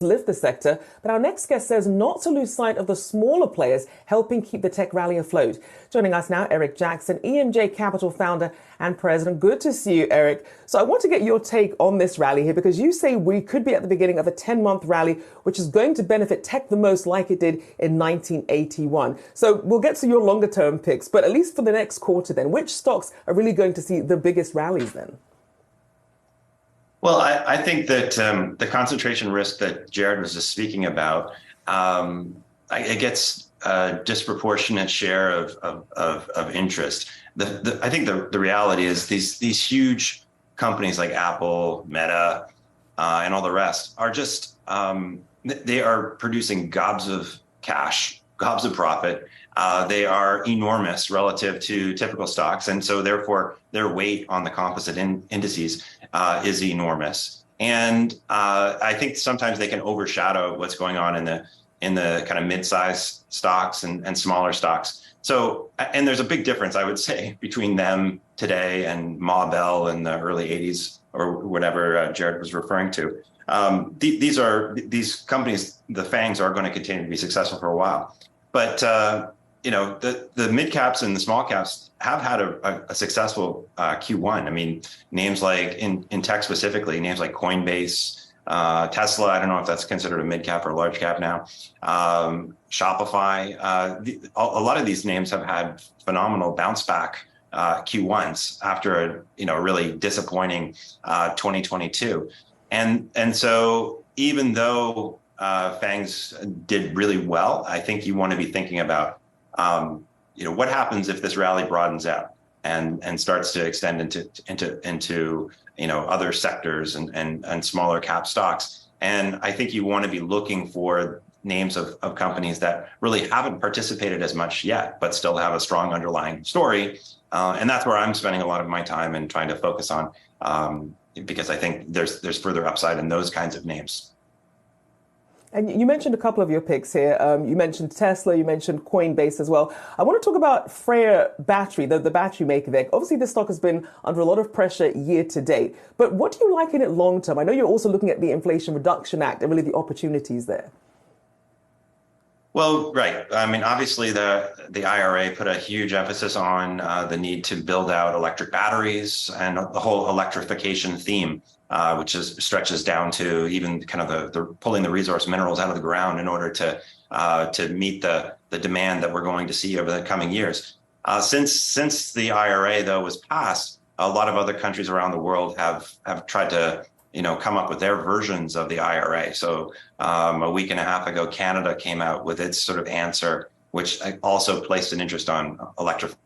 lift the sector, but our next guest says not to lose sight of the smaller players helping keep the tech rally afloat. Joining us now, Eric Jackson, EMJ Capital Founder and President. Good to see you, Eric. So I want to get your take on this rally here, because you say we could be at the beginning of a 10-month rally, which is going to benefit tech the most like it did in 1981. So we'll get to your longer-term picks, but at least for the next quarter then, which stocks are really going to see the biggest rallies then? Well, I think that the concentration risk that Jared was just speaking about, it gets a disproportionate share of interest. I think the reality is these huge companies like Apple, Meta, and all the rest are just they are producing gobs of cash, gobs of profit. They are enormous relative to typical stocks, and so therefore their weight on the composite indices is enormous. And I think sometimes they can overshadow what's going on in the kind of mid-sized stocks and smaller stocks. So, and there's a big difference, I would say, between them today and Ma Bell in the early 80s or whatever Jared was referring to. These companies, the FANGs, are going to continue to be successful for a while. But the mid caps and the small caps have had a successful Q1. I mean, names like in tech specifically, names like Coinbase, Tesla. I don't know if that's considered a mid cap or a large cap now. Shopify. A lot of these names have had phenomenal bounce back Q1s after a really disappointing 2022. And so even though FANGs did really well, I think you want to be thinking about what happens if this rally broadens out and starts to extend into other sectors and smaller cap stocks. And I think you want to be looking for names of companies that really haven't participated as much yet, but still have a strong underlying story. And that's where I'm spending a lot of my time and trying to focus on, because I think there's further upside in those kinds of names. And you mentioned a couple of your picks here. You mentioned Tesla, you mentioned Coinbase as well. I want to talk about Freyr Battery, the battery maker there. Obviously, this stock has been under a lot of pressure year to date. But what do you like in it long term? I know you're also looking at the Inflation Reduction Act and really the opportunities there. Well, right. I mean, obviously, the IRA put a huge emphasis on the need to build out electric batteries and the whole electrification theme, which stretches down to even kind of the pulling the resource minerals out of the ground in order to meet the demand that we're going to see over the coming years. Since the IRA, though, was passed, a lot of other countries around the world have tried to come up with their versions of the IRA. So a week and a half ago, Canada came out with its sort of answer, which also placed an interest on electrification.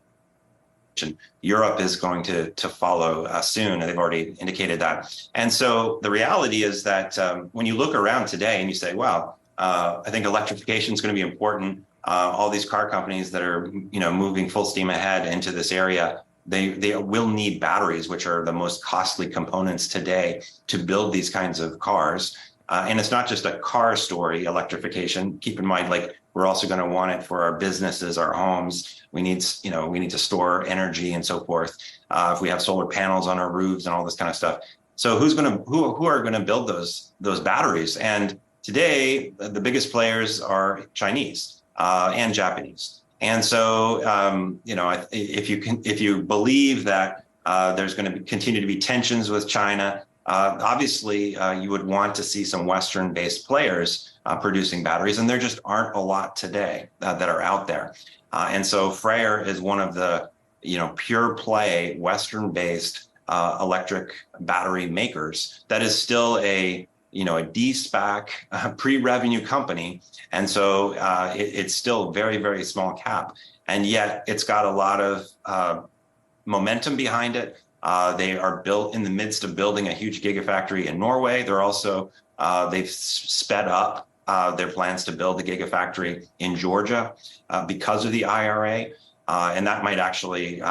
Europe is going to follow soon, and they've already indicated that. And so the reality is that when you look around today and you say, well, I think electrification is going to be important. All these car companies that are moving full steam ahead into this area, they will need batteries, which are the most costly components today to build these kinds of cars. And it's not just a car story, electrification. Keep in mind, like, we're also going to want it for our businesses, our homes. We need to store energy and so forth. If we have solar panels on our roofs and all this kind of stuff. So who are going to build those batteries? And today, the biggest players are Chinese and Japanese. And so, if you believe that there's going to continue to be tensions with China, obviously you would want to see some Western-based players producing batteries, and there just aren't a lot today that are out there. And so Freyr is one of the pure play Western-based electric battery makers that is still a de-SPAC pre-revenue company. And so it's still very, very small cap. And yet it's got a lot of momentum behind it. They are built in the midst of building a huge gigafactory in Norway. They're also, they've sped up their plans to build a gigafactory in Georgia because of the IRA. And that might actually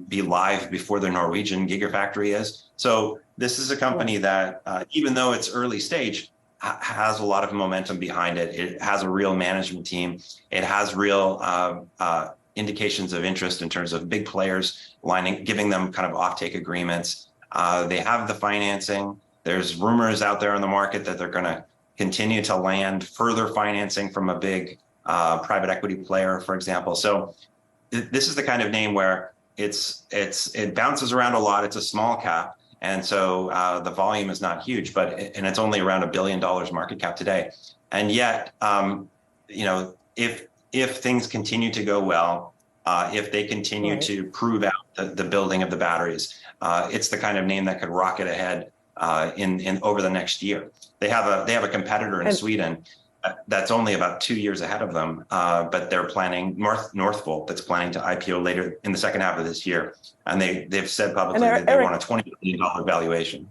be live before the Norwegian gigafactory is. So this is a company that, even though it's early stage, has a lot of momentum behind it. It has a real management team. It has real indications of interest in terms of big players giving them kind of offtake agreements. They have the financing. There's rumors out there in the market that they're going to continue to land further financing from a big private equity player, for example. So this is the kind of name where it bounces around a lot. It's a small cap. And so the volume is not huge, and it's only around $1 billion market cap today. And yet, if things continue to go well, if they continue to prove out the building of the batteries, it's the kind of name that could rocket ahead in over the next year. They have a competitor in Sweden that's only about 2 years ahead of them, but they're planning Northvolt that's planning to IPO later in the second half of this year, and they've said publicly that they want a $20 billion valuation.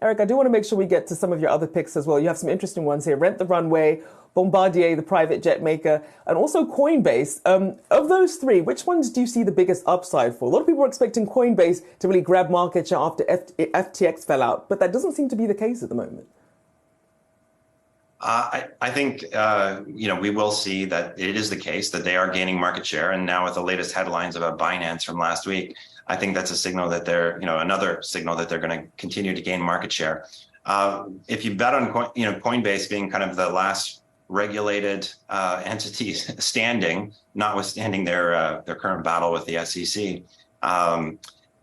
Eric, I do want to make sure we get to some of your other picks as well. You have some interesting ones here: Rent the Runway, Bombardier, the private jet maker, and also Coinbase. Of those three, which ones do you see the biggest upside for? A lot of people were expecting Coinbase to really grab market share after FTX fell out, but that doesn't seem to be the case at the moment. I think, we will see that it is the case that they are gaining market share. And now with the latest headlines about Binance from last week, I think that's a signal that another signal that they're going to continue to gain market share. If you bet on, Coinbase being kind of the last regulated entity standing, notwithstanding their current battle with the SEC,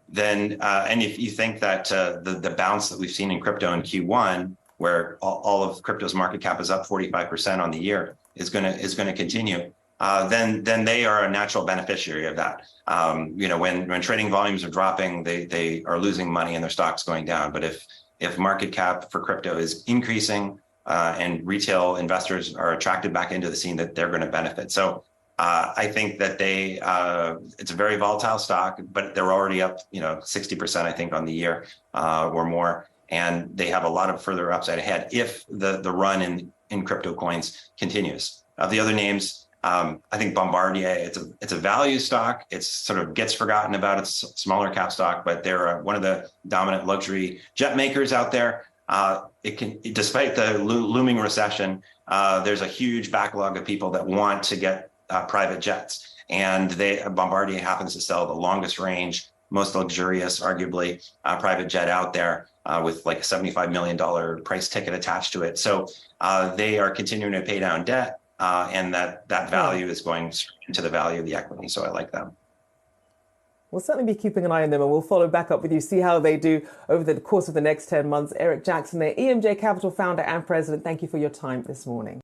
then and if you think that the bounce that we've seen in crypto in Q1, where all of crypto's market cap is up 45% on the year, is going to continue, then they are a natural beneficiary of that. When trading volumes are dropping, they are losing money and their stock's going down. But if market cap for crypto is increasing and retail investors are attracted back into the scene, that they're going to benefit. So I think that it's a very volatile stock, but they're already up 60%, I think, on the year or more. And they have a lot of further upside ahead if the run in crypto coins continues. Of the other names, I think Bombardier, it's a value stock. It sort of gets forgotten about. It's a smaller cap stock, but they're one of the dominant luxury jet makers out there. Despite the looming recession, there's a huge backlog of people that want to get private jets, and Bombardier happens to sell the longest range, most luxurious, arguably, private jet out there, with like a $75 million price ticket attached to it. So they are continuing to pay down debt, and that value is going into the value of the equity. So I like them. We'll certainly be keeping an eye on them, and we'll follow back up with you, see how they do over the course of the next 10 months. Eric Jackson there, EMJ Capital Founder and President, thank you for your time this morning.